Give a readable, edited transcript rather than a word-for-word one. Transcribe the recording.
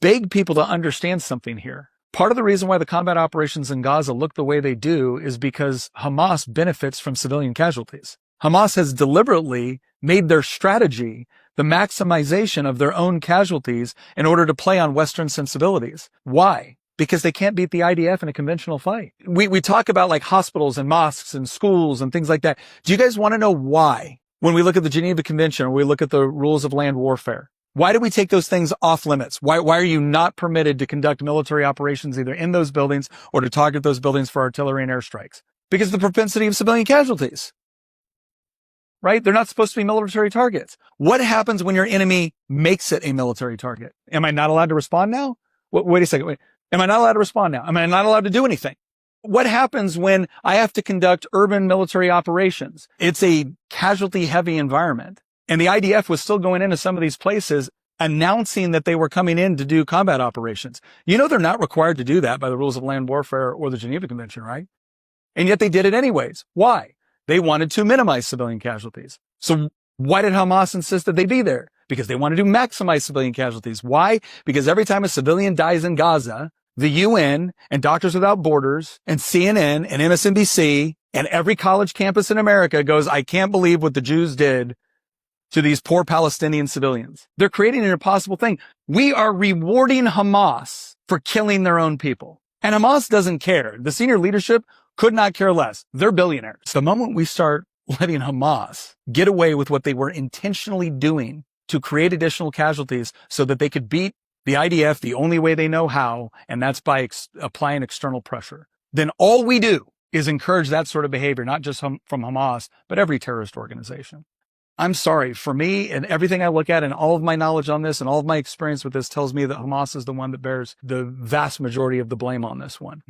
beg people to understand something here. Part of the reason why the combat operations in Gaza look the way they do is because Hamas benefits from civilian casualties. Hamas has deliberately made their strategy the maximization of their own casualties in order to play on Western sensibilities. Why? Because they can't beat the IDF in a conventional fight. We talk about like hospitals and mosques and schools and things like that. Do you guys want to know why? When we look at the Geneva Convention or we look at the rules of land warfare, why do we take those things off limits? Why are you not permitted to conduct military operations either in those buildings or to target those buildings for artillery and airstrikes? Because of the propensity of civilian casualties. Right? They're not supposed to be military targets. What happens when your enemy makes it a military target? Am I not allowed to respond now? Wait a second. Am I not allowed to respond now? Am I not allowed to do anything? What happens when I have to conduct urban military operations? It's a casualty-heavy environment. And the IDF was still going into some of these places announcing that they were coming in to do combat operations. You know they're not required to do that by the rules of land warfare or the Geneva Convention, right? And yet they did it anyways. Why? They wanted to minimize civilian casualties. So why did Hamas insist that they be there? Because they wanted to maximize civilian casualties. Why? Because every time a civilian dies in Gaza, the UN and Doctors Without Borders and CNN and MSNBC and every college campus in America goes, I can't believe what the Jews did to these poor Palestinian civilians. They're creating an impossible thing. We are rewarding Hamas for killing their own people. And Hamas doesn't care. The senior leadership could not care less. They're billionaires. The moment we start letting Hamas get away with what they were intentionally doing to create additional casualties so that they could beat the IDF the only way they know how, and that's by applying external pressure, then all we do is encourage that sort of behavior, not just from Hamas, but every terrorist organization. I'm sorry, for me and everything I look at and all of my knowledge on this and all of my experience with this tells me that Hamas is the one that bears the vast majority of the blame on this one.